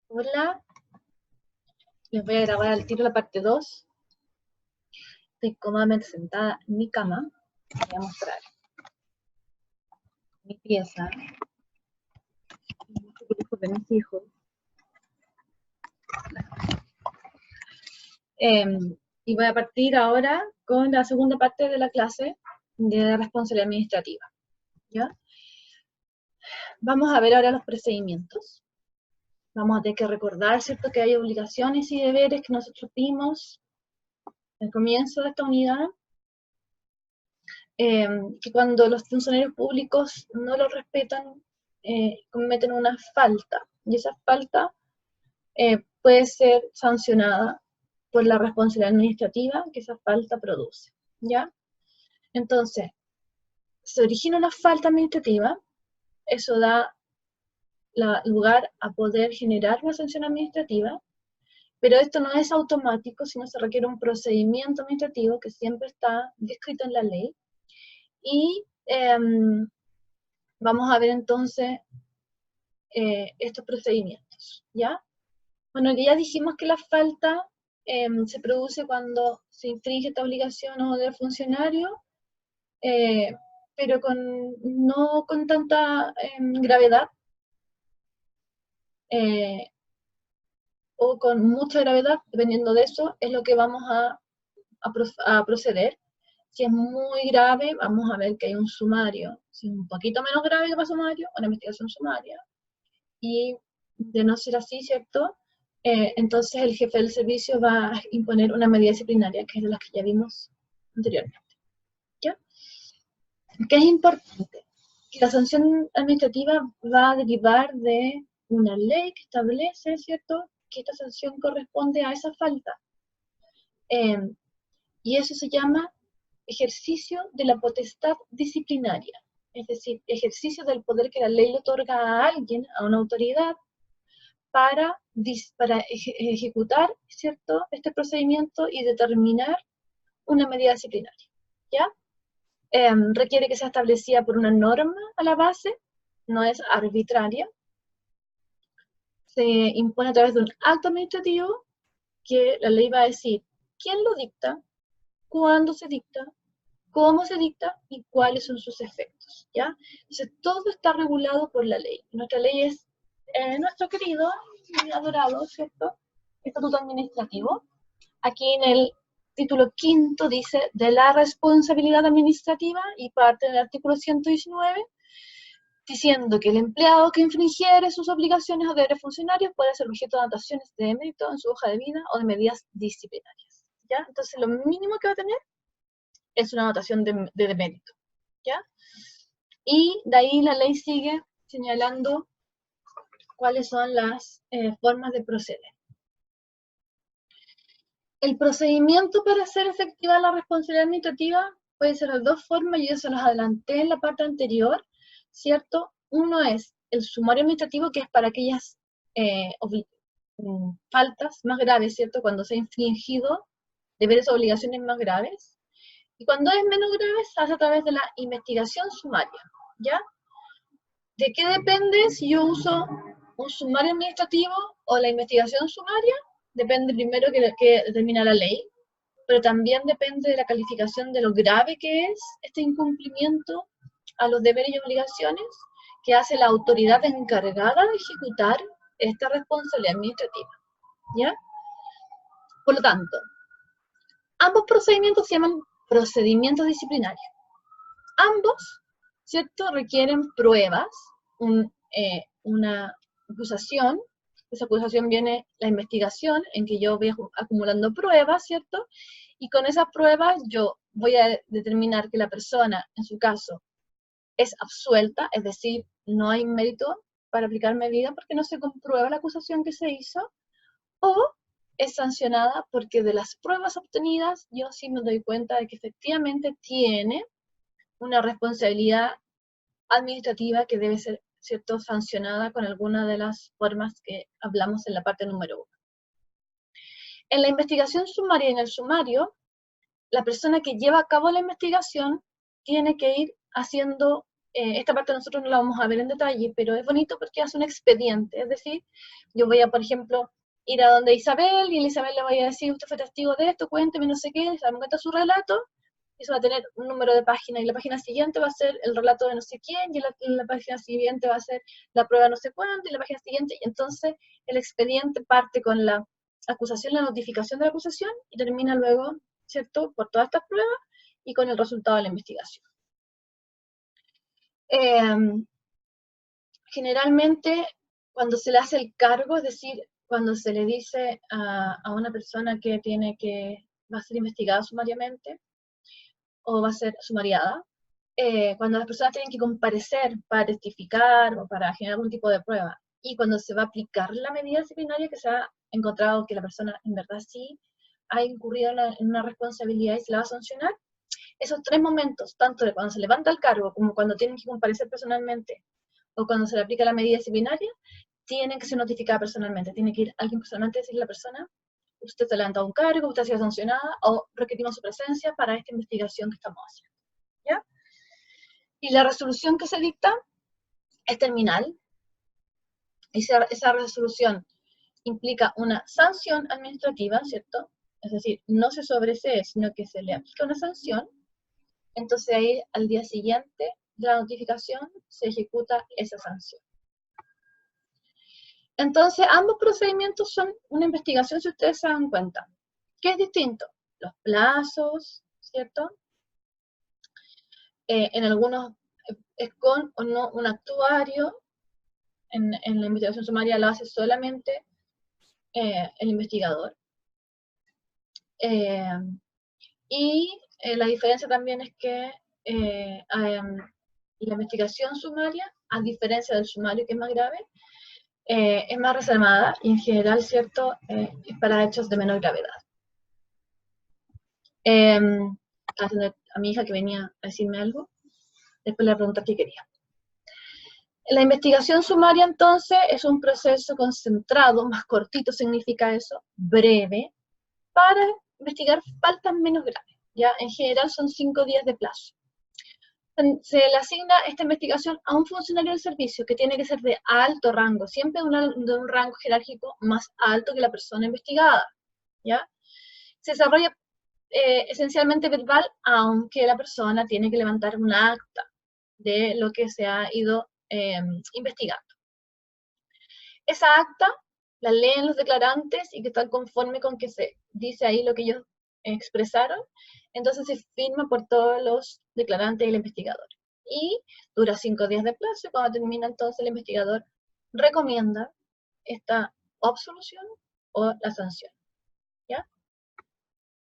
Hola, les voy a grabar al tiro la parte 2. Estoy cómodamente sentada en mi cama. Les voy a mostrar mi pieza, los dibujos de mis hijos. Y voy a partir ahora con la segunda parte de la clase de responsabilidad administrativa. ¿Ya? Vamos a ver ahora los procedimientos. Vamos a tener que recordar, ¿cierto?, que hay obligaciones y deberes que nosotros vimos al comienzo de esta unidad. Que cuando los funcionarios públicos no lo respetan, cometen una falta, y esa falta puede ser sancionada por la responsabilidad administrativa que esa falta produce, ¿ya? Entonces, se origina una falta administrativa, eso da lugar a poder generar una sanción administrativa, pero esto no es automático, sino se requiere un procedimiento administrativo que siempre está descrito en la ley, y vamos a ver entonces estos procedimientos, ¿ya? Bueno, ya dijimos que la falta se produce cuando se infringe esta obligación o del funcionario, pero no con tanta gravedad, o con mucha gravedad, dependiendo de eso, es lo que vamos a proceder. Si es muy grave, vamos a ver que hay un sumario. Si es un poquito menos grave que para sumario, una investigación sumaria. Y de no ser así, ¿cierto? Entonces el jefe del servicio va a imponer una medida disciplinaria, que es de las que ya vimos anteriormente. ¿Ya? ¿Qué es importante? Que la sanción administrativa va a derivar de una ley que establece, ¿cierto?, que esta sanción corresponde a esa falta. Y eso se llama ejercicio de la potestad disciplinaria, es decir, ejercicio del poder que la ley le otorga a alguien, a una autoridad, para ejecutar, ¿cierto?, este procedimiento y determinar una medida disciplinaria, ¿ya? Requiere que sea establecida por una norma a la base, no es arbitraria, se impone a través de un acto administrativo que la ley va a decir quién lo dicta, cuándo se dicta, cómo se dicta y cuáles son sus efectos, ¿ya? Entonces, todo está regulado por la ley. Nuestra ley es nuestro querido y adorado, ¿cierto?, Estatuto Administrativo. Aquí en el título quinto dice de la responsabilidad administrativa y parte del artículo 119, diciendo que el empleado que infringiere sus obligaciones o deberes funcionarios puede ser objeto de anotaciones de mérito en su hoja de vida o de medidas disciplinarias, ¿ya? Entonces, lo mínimo que va a tener es una anotación de mérito, ¿ya? Y de ahí la ley sigue señalando cuáles son las formas de proceder. El procedimiento para hacer efectiva la responsabilidad administrativa puede ser de dos formas, y yo se los adelanté en la parte anterior, ¿cierto? Uno es el sumario administrativo, que es para aquellas faltas más graves, ¿cierto?, cuando se ha infringido deberes o obligaciones más graves. Y cuando es menos grave, se hace a través de la investigación sumaria, ¿ya? ¿De qué depende si yo uso un sumario administrativo o la investigación sumaria? Depende primero que determina la ley, pero también depende de la calificación de lo grave que es este incumplimiento a los deberes y obligaciones que hace la autoridad encargada de ejecutar esta responsabilidad administrativa, ¿ya? Por lo tanto, ambos procedimientos se llaman procedimientos disciplinarios. Ambos, ¿cierto?, requieren pruebas, una acusación. Esa acusación viene la investigación, en que yo voy acumulando pruebas, ¿cierto? Y con esas pruebas yo voy a determinar que la persona, en su caso, es absuelta, es decir, no hay mérito para aplicar medida porque no se comprueba la acusación que se hizo, o es sancionada porque de las pruebas obtenidas yo sí me doy cuenta de que efectivamente tiene una responsabilidad administrativa que debe ser, ¿cierto?, sancionada con alguna de las formas que hablamos en la parte número 1. En la investigación sumaria y en el sumario, la persona que lleva a cabo la investigación tiene que ir haciendo esta parte nosotros no la vamos a ver en detalle, pero es bonito porque hace un expediente, es decir, yo voy a, por ejemplo, ir a donde Isabel, y a Isabel le voy a decir, usted fue testigo de esto, cuénteme no sé qué, Isabel me cuenta su relato, y eso va a tener un número de página, y la página siguiente va a ser el relato de no sé quién, y la página siguiente va a ser la prueba no sé cuánto, y la página siguiente, y entonces el expediente parte con la acusación, la notificación de la acusación, y termina luego, ¿cierto?, por todas estas pruebas, y con el resultado de la investigación. Generalmente, cuando se le hace el cargo, es decir, cuando se le dice a una persona que va a ser investigada sumariamente, o va a ser sumariada, cuando las personas tienen que comparecer para testificar o para generar algún tipo de prueba, y cuando se va a aplicar la medida disciplinaria que se ha encontrado que la persona en verdad sí ha incurrido en una responsabilidad y se la va a sancionar, esos tres momentos, tanto de cuando se levanta el cargo como cuando tienen que comparecer personalmente o cuando se le aplica la medida disciplinaria, tienen que ser notificadas personalmente. Tiene que ir alguien personalmente a decirle a la persona, usted se ha levantado un cargo, usted ha sido sancionada, o requerimos su presencia para esta investigación que estamos haciendo. ¿Ya? Y la resolución que se dicta es terminal. Y esa resolución implica una sanción administrativa, ¿cierto? Es decir, no se sobresee, sino que se le aplica una sanción. Entonces ahí, al día siguiente de la notificación, se ejecuta esa sanción. Entonces, ambos procedimientos son una investigación, si ustedes se dan cuenta. ¿Qué es distinto? Los plazos, ¿cierto? En algunos es con o no un actuario. En la investigación sumaria lo hace solamente el investigador. Y la diferencia también es que la investigación sumaria, a diferencia del sumario, que es más grave, es más reservada y en general, ¿cierto?, es para hechos de menor gravedad. A mi hija que venía a decirme algo, después le pregunté qué quería. La investigación sumaria, entonces, es un proceso concentrado, más cortito significa eso, breve, para investigar faltas menos graves. ¿Ya? En general son 5 días de plazo. Se le asigna esta investigación a un funcionario del servicio que tiene que ser de alto rango, siempre de un rango jerárquico más alto que la persona investigada. ¿Ya? Se desarrolla esencialmente verbal, aunque la persona tiene que levantar un acta de lo que se ha ido investigando. Esa acta la leen los declarantes y que están conforme con que se dice ahí lo que ellos expresaron, entonces se firma por todos los declarantes y el investigador. Y dura 5 días de plazo, y cuando termina entonces el investigador recomienda esta absolución o la sanción. ¿Ya?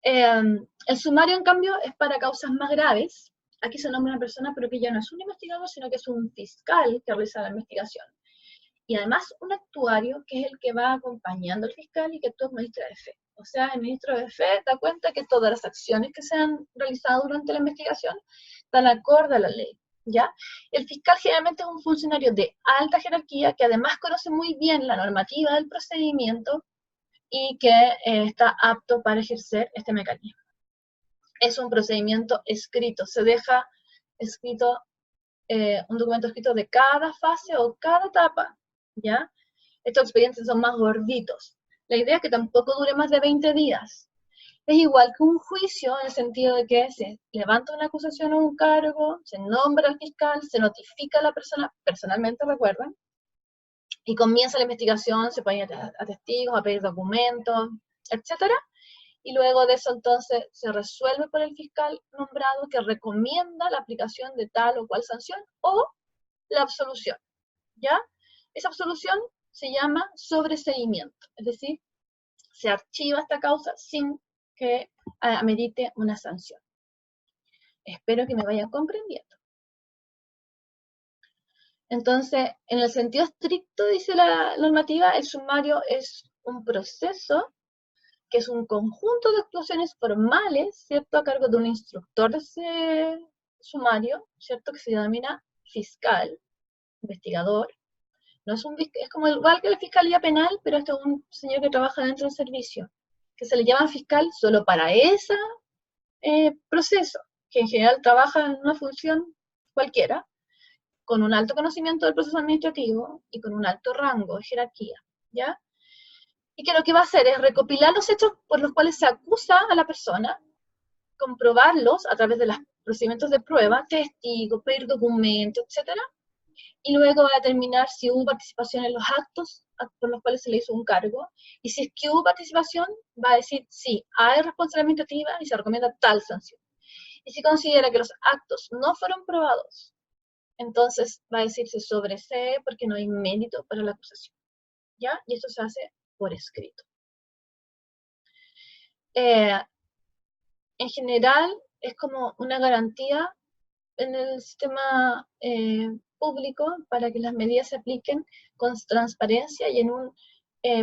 El sumario, en cambio, es para causas más graves. Aquí se nombra una persona, pero que ya no es un investigador, sino que es un fiscal que realiza la investigación. Y además un actuario que es el que va acompañando al fiscal y que actúa como ministro de fe. O sea, el ministro de fe da cuenta que todas las acciones que se han realizado durante la investigación están acorde a la ley. ¿Ya? El fiscal generalmente es un funcionario de alta jerarquía que además conoce muy bien la normativa del procedimiento y que está apto para ejercer este mecanismo. Es un procedimiento escrito, se deja escrito un documento escrito de cada fase o cada etapa, ¿ya? Estos expedientes son más gorditos. La idea es que tampoco dure más de 20 días. Es igual que un juicio en el sentido de que se levanta una acusación o un cargo, se nombra al fiscal, se notifica a la persona, personalmente, recuerden, y comienza la investigación, se ponen a testigos, a pedir documentos, etcétera. Y luego de eso entonces se resuelve por el fiscal nombrado que recomienda la aplicación de tal o cual sanción o la absolución, ¿ya? Esa absolución se llama sobreseimiento, es decir, se archiva esta causa sin que amerite una sanción. Espero que me vayan comprendiendo. Entonces, en el sentido estricto, dice la normativa, el sumario es un proceso que es un conjunto de actuaciones formales, ¿cierto?, a cargo de un instructor de ese sumario, ¿cierto?, que se denomina fiscal, investigador. No es, es como igual que la fiscalía penal, pero este es un señor que trabaja dentro del servicio, que se le llama fiscal solo para ese proceso, que en general trabaja en una función cualquiera, con un alto conocimiento del proceso administrativo y con un alto rango de jerarquía, ¿ya? Y que lo que va a hacer es recopilar los hechos por los cuales se acusa a la persona, comprobarlos a través de los procedimientos de prueba, testigos, pedir documentos, etcétera, y luego va a determinar si hubo participación en los actos por los cuales se le hizo un cargo, y si es que hubo participación, va a decir sí, hay responsabilidad administrativa y se recomienda tal sanción. Y si considera que los actos no fueron probados, entonces va a decir se sobresee porque no hay mérito para la acusación, ¿ya? Y esto se hace por escrito. En general, es como una garantía en el sistema público para que las medidas se apliquen con transparencia y en un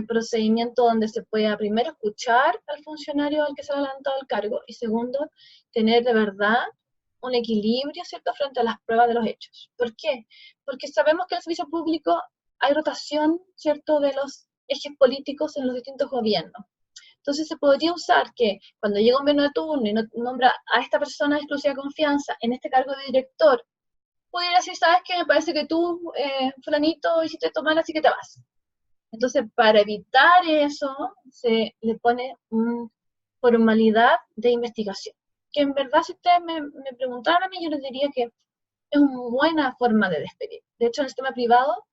procedimiento donde se pueda, primero, escuchar al funcionario al que se le ha levantado el cargo y, segundo, tener de verdad un equilibrio, ¿cierto?, frente a las pruebas de los hechos. ¿Por qué? Porque sabemos que en el servicio público hay rotación, ¿cierto?, de los ejes políticos en los distintos gobiernos. Entonces se podría usar que cuando llega un gobierno de turno y nombra a esta persona de exclusiva confianza en este cargo de director, pudiera decir, ¿sabes qué? Me parece que tú, fulanito, hiciste esto mal, así que te vas. Entonces, para evitar eso, se le pone una formalidad de investigación. Que en verdad, si ustedes me preguntaran a mí, yo les diría que es una buena forma de despedir. De hecho, en el sistema privado,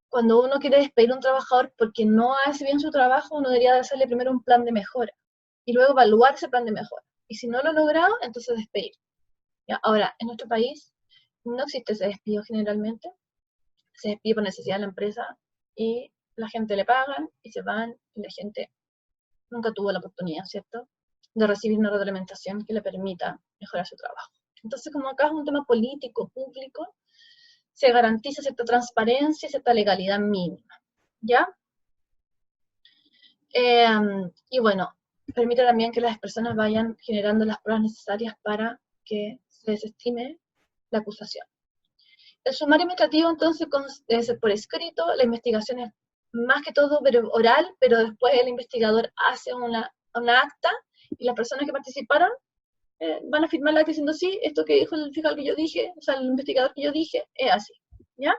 cuando uno quiere despedir a un trabajador porque no hace bien su trabajo, uno debería hacerle primero un plan de mejora y luego evaluar ese plan de mejora. Y si no lo ha logrado, entonces despedir. ¿Ya? Ahora, en nuestro país no existe ese despido generalmente. Se despide por necesidad de la empresa y la gente le pagan y se van y la gente nunca tuvo la oportunidad, ¿cierto?, de recibir una reglamentación que le permita mejorar su trabajo. Entonces, como acá es un tema político, público, se garantiza cierta transparencia y cierta legalidad mínima, ¿ya? Y bueno, permite también que las personas vayan generando las pruebas necesarias para que se desestime la acusación. El sumario administrativo, entonces, debe ser por escrito, la investigación es más que todo oral, pero después el investigador hace una acta y las personas que participaron van a firmar la acta diciendo sí, esto que dijo el fiscal que yo dije, o sea, el investigador que yo dije, es así, ¿ya?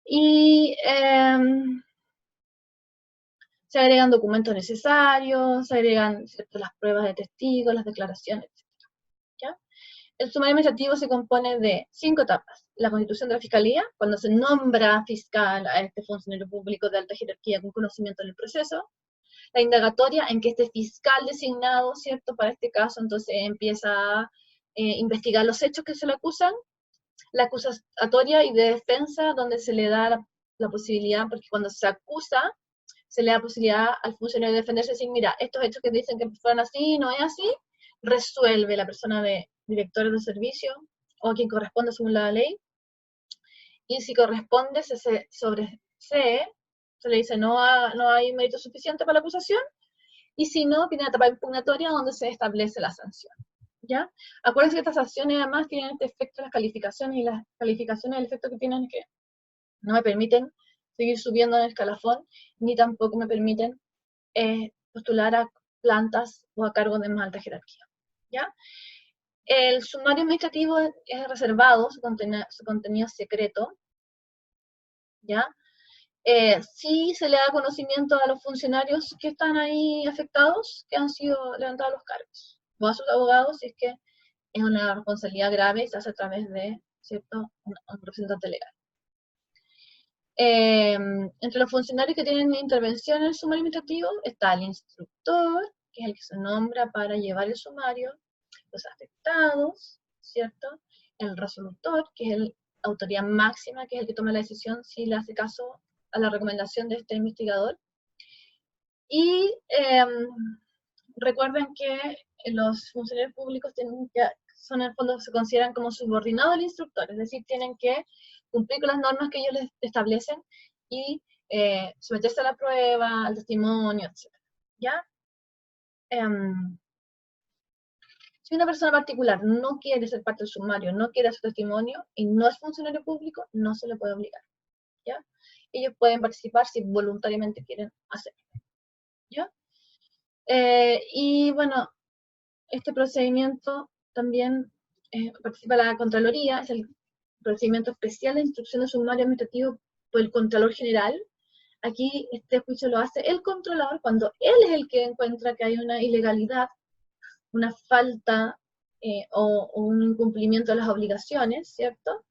Y se agregan documentos necesarios, se agregan, ¿cierto?, las pruebas de testigos, las declaraciones, etc. ¿Ya? El sumario administrativo se compone de 5 etapas. La constitución de la fiscalía, cuando se nombra fiscal a este funcionario público de alta jerarquía con conocimiento en el proceso. La indagatoria, en que este fiscal designado, ¿cierto?, para este caso, entonces empieza a investigar los hechos que se le acusan. La acusatoria y de defensa, donde se le da la posibilidad, porque cuando se acusa, se le da posibilidad al funcionario de defenderse y decir, mira, estos hechos que dicen que fueron así, no es así, resuelve la persona de director de servicio o a quien corresponde según la ley, y si corresponde, se sobresee, se le dice no hay mérito suficiente para la acusación, y si no, tiene una etapa impugnatoria donde se establece la sanción. ¿Ya? Acuérdense que estas sanciones además tienen este efecto de las calificaciones, y las calificaciones, el efecto que tienen es que no me permiten seguir subiendo en el escalafón, ni tampoco me permiten postular a plantas o a cargos de más alta jerarquía, ¿ya? El sumario administrativo es reservado, su contenido es secreto, ¿ya? Sí se le da conocimiento a los funcionarios que están ahí afectados, que han sido levantados los cargos, o a sus abogados, si es que es una responsabilidad grave y se hace a través de, ¿cierto?, un representante legal. Entre los funcionarios que tienen intervención en el sumario administrativo está el instructor, que es el que se nombra para llevar el sumario, los afectados, ¿cierto? El resolutor, que es la autoridad máxima, que es el que toma la decisión si le hace caso a la recomendación de este investigador. Y recuerden que los funcionarios públicos son, en el fondo, se consideran como subordinados al instructor, es decir, tienen que cumplir con las normas que ellos les establecen y someterse a la prueba, al testimonio, etc. ¿Ya? Si una persona particular no quiere ser parte del sumario, no quiere hacer testimonio y no es funcionario público, no se le puede obligar, ¿ya? Ellos pueden participar si voluntariamente quieren hacerlo, ¿ya? Y bueno, este procedimiento también participa la Contraloría, es el procedimiento especial de instrucción de sumario administrativo por el Contralor General. Aquí este juicio lo hace el controlador cuando él es el que encuentra que hay una ilegalidad, una falta o un incumplimiento de las obligaciones, ¿cierto?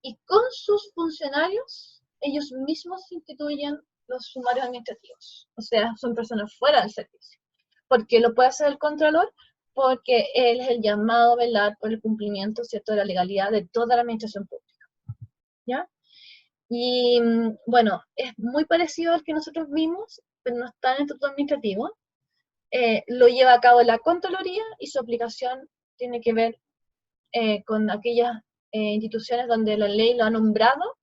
Y con sus funcionarios, ellos mismos instituyen los sumarios administrativos. O sea, son personas fuera del servicio. ¿Por qué lo puede hacer el Contralor? Porque él es el llamado a velar por el cumplimiento, ¿cierto?, de la legalidad de toda la administración pública. ¿Ya? Y bueno, es muy parecido al que nosotros vimos, pero no está en el estatuto administrativo. Lo lleva a cabo la Contraloría y su aplicación tiene que ver con aquellas instituciones donde la ley lo ha nombrado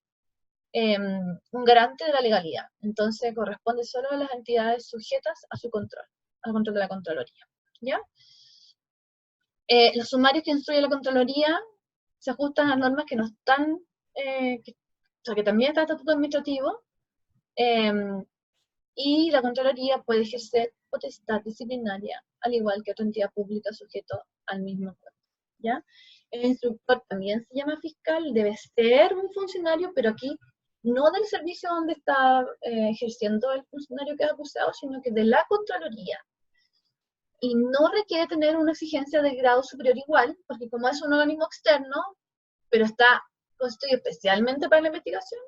un garante de la legalidad. Entonces corresponde solo a las entidades sujetas a su control, al control de la Contraloría. ¿Ya? Los sumarios que instruye la Contraloría se ajustan a normas que no están, o sea, que también está el estatuto administrativo, y la Contraloría puede ejercer potestad disciplinaria, al igual que otra entidad pública sujeto al mismo acuerdo. ¿Ya? El instructor también se llama fiscal, debe ser un funcionario, pero aquí no del servicio donde está ejerciendo el funcionario que es acusado, sino que de la Contraloría. Y no requiere tener una exigencia de grado superior igual, porque como es un organismo externo, pero está constituido especialmente para la investigación,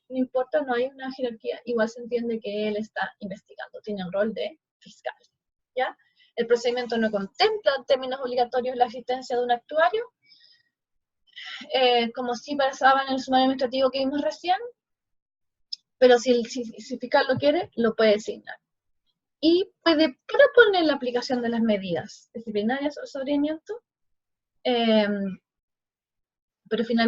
no importa, no hay una jerarquía, igual se entiende que él está investigando, tiene el rol de fiscal. ¿Ya? El procedimiento no contempla en términos obligatorios la existencia de un actuario, como sí pasaba en el sumario administrativo que vimos recién, pero si el fiscal lo quiere, lo puede designar. Y puede proponer la aplicación de las medidas disciplinarias o sobreseimiento, pero finalmente